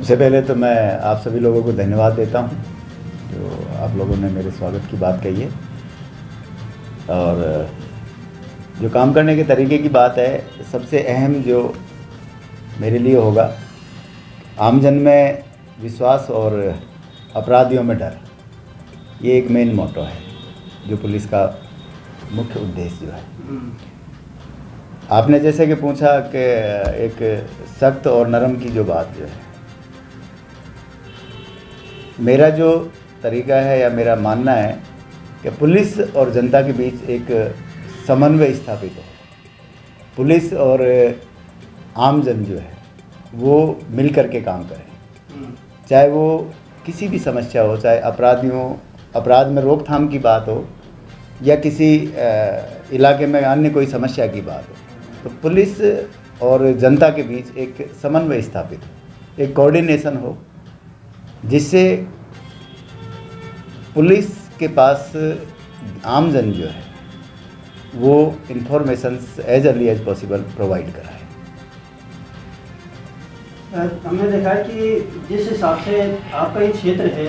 सबसे पहले तो मैं आप सभी लोगों को धन्यवाद देता हूं जो आप लोगों ने मेरे स्वागत की बात कही है। और जो काम करने के तरीके की बात है, सबसे अहम जो मेरे लिए होगा, आमजन में विश्वास और अपराधियों में डर, ये एक मेन मोटो है जो पुलिस का मुख्य उद्देश्य जो है। आपने जैसे कि पूछा कि एक सख्त और नरम की जो बात जो है, मेरा जो तरीका है या मेरा मानना है कि पुलिस और जनता के बीच एक समन्वय स्थापित हो। पुलिस और आमजन जो है वो मिल कर के काम करें, चाहे वो किसी भी समस्या हो, चाहे अपराध में रोकथाम की बात हो या किसी इलाके में अन्य कोई समस्या की बात हो, तो पुलिस और जनता के बीच एक समन्वय स्थापित हो, एक कोऑर्डिनेशन हो, जिससे पुलिस के पास आमजन जो है वो informations as early as possible provide कराए। हमने देखा है कि जिस हिसाब से आपका ये क्षेत्र है,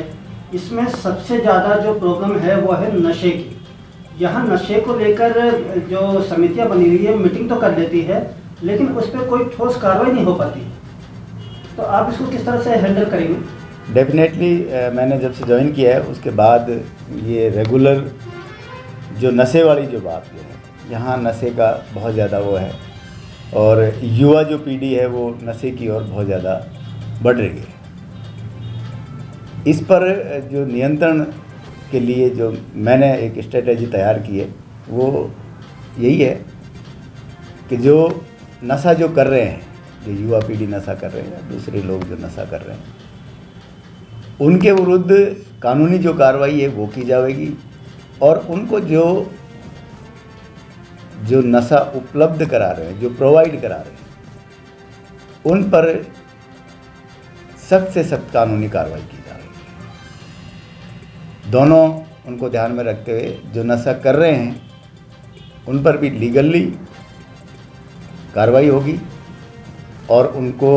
इसमें सबसे ज़्यादा जो प्रॉब्लम है वो है नशे की। यहाँ नशे को लेकर जो समितियाँ बनी हुई है, मीटिंग तो कर लेती है, लेकिन उस पर कोई ठोस कार्रवाई नहीं हो पाती। तो आप इसको किस तरह से हैंडल करेंगे? डेफिनेटली मैंने जब से ज्वाइन किया है उसके बाद ये रेगुलर जो नशे वाली जो बात जो है, यहाँ नशे का बहुत ज़्यादा वो है और युवा जो पीढ़ी है वो नशे की ओर बहुत ज़्यादा बढ़ रही है। इस पर जो नियंत्रण के लिए जो मैंने एक स्ट्रेटजी तैयार की है वो यही है कि जो नशा जो कर रहे हैं, जो युवा पीढ़ी नशा कर रहे हैं या दूसरे लोग जो नशा कर रहे हैं, उनके विरुद्ध कानूनी जो कार्रवाई है वो की जाएगी और उनको जो नशा उपलब्ध करा रहे हैं, जो प्रोवाइड करा रहे हैं, उन पर सख्त से सख्त कानूनी कार्रवाई की जाएगी। दोनों उनको ध्यान में रखते हुए जो नशा कर रहे हैं उन पर भी लीगली कार्रवाई होगी और उनको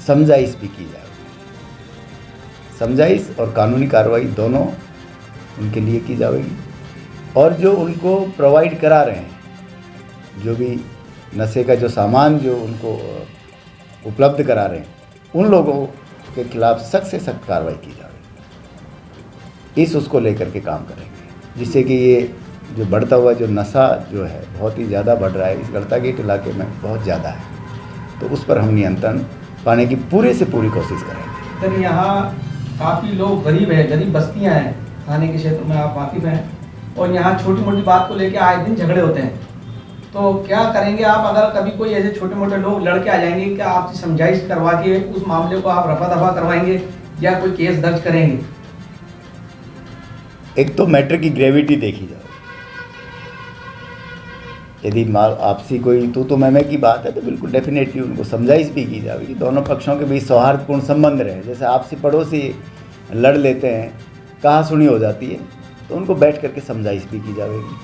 समझाइश भी की जाएगी। समझाइश और कानूनी कार्रवाई दोनों उनके लिए की जाएगी और जो उनको प्रोवाइड करा रहे हैं, जो भी नशे का जो सामान जो उनको उपलब्ध करा रहे हैं, उन लोगों के खिलाफ सख्त से सख्त कार्रवाई की जाएगी। उसको लेकर के काम करेंगे, जिससे कि ये जो बढ़ता हुआ जो नशा जो है बहुत ही ज़्यादा बढ़ रहा है, इस गढ़ता गेट इलाके में बहुत ज़्यादा है, तो उस पर हम नियंत्रण पाने की पूरे से पूरी कोशिश करेंगे। सर, यहाँ काफ़ी लोग गरीब हैं, गरीब बस्तियाँ हैं, थाने के क्षेत्र में आप वाकिफ़ हैं, और यहाँ छोटी मोटी बात को लेकर आए दिन झगड़े होते हैं। तो क्या करेंगे आप अगर कभी कोई ऐसे छोटे मोटे लोग लड़के आ जाएंगे, क्या आपसे समझाइश करवा के उस मामले को आप रफा दफा करवाएंगे या कोई केस दर्ज करेंगे? एक तो मैटर की ग्रेविटी देखी जाए। यदि आपसी कोई तो मैं की बात है तो बिल्कुल डेफिनेटली उनको समझाइश भी की जाएगी। दोनों पक्षों के बीच सौहार्दपूर्ण संबंध रहे। जैसे आपसी पड़ोसी लड़ लेते हैं, कहा सुनी हो जाती है, तो उनको बैठ करके समझाइश भी की जाएगी।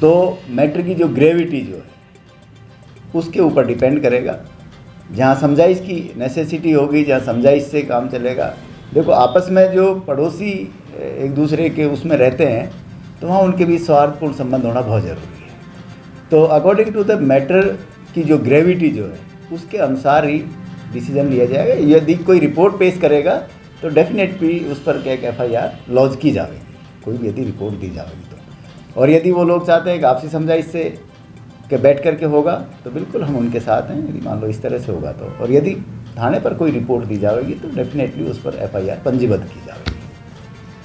तो मैटर की जो ग्रेविटी जो है उसके ऊपर डिपेंड करेगा। जहाँ समझाइश की नेसेसिटी होगी, जहाँ समझाइश से काम चलेगा। देखो, आपस में जो पड़ोसी एक दूसरे के उसमें रहते हैं तो वहाँ उनके बीच सौहार्दपूर्ण संबंध होना बहुत ज़रूरी है। तो अकॉर्डिंग टू द मैटर की जो ग्रेविटी जो है उसके अनुसार ही डिसीजन लिया जाएगा। यदि कोई रिपोर्ट पेश करेगा तो डेफिनेटली उस पर क्या FIR लॉन्च की जाएगी, कोई भी यदि रिपोर्ट दी जाएगी तो। और यदि वो लोग चाहते हैं कि आपसी समझाइश से कि बैठ करके होगा तो बिल्कुल हम उनके साथ हैं। यदि मान लो इस तरह से होगा तो, और यदि थाने पर कोई रिपोर्ट दी जाएगी तो डेफिनेटली उस पर FIR पंजीबद्ध की जाएगी।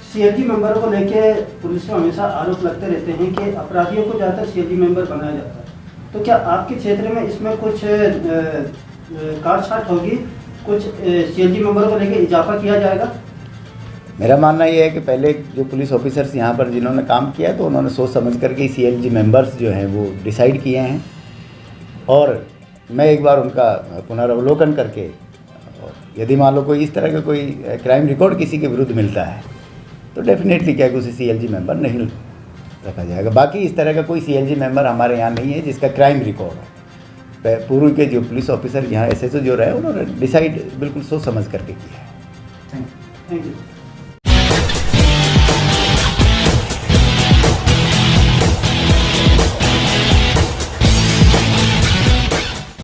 CLG मेंबर को लेके पुलिस में हमेशा आरोप लगते रहते हैं कि अपराधियों को ज़्यादातर CLG मेंबर बनाया जाता है। तो क्या आपके क्षेत्र में इसमें कुछ काटछाट होगी, कुछ CLG मेंबर को लेके इजाफा किया जाएगा? मेरा मानना ये है कि पहले जो पुलिस ऑफिसर्स यहाँ पर जिन्होंने काम किया तो उन्होंने सोच समझ करके CLG मेंबर्स जो हैं वो डिसाइड किए हैं, और मैं एक बार उनका पुनरावलोकन करके, यदि मान लो कोई इस तरह का कोई क्राइम रिकॉर्ड किसी के विरुद्ध मिलता है तो डेफिनेटली क्या कि उसे CLG मेंबर नहीं रखा जाएगा। बाकी इस तरह का कोई CLG मेंबर हमारे यहाँ नहीं है जिसका क्राइम रिकॉर्ड है। पूर्व के जो पुलिस ऑफिसर यहाँ SHO जो रहे उन्होंने डिसाइड बिल्कुल सोच समझ करके किया है। Thank you. Thank you.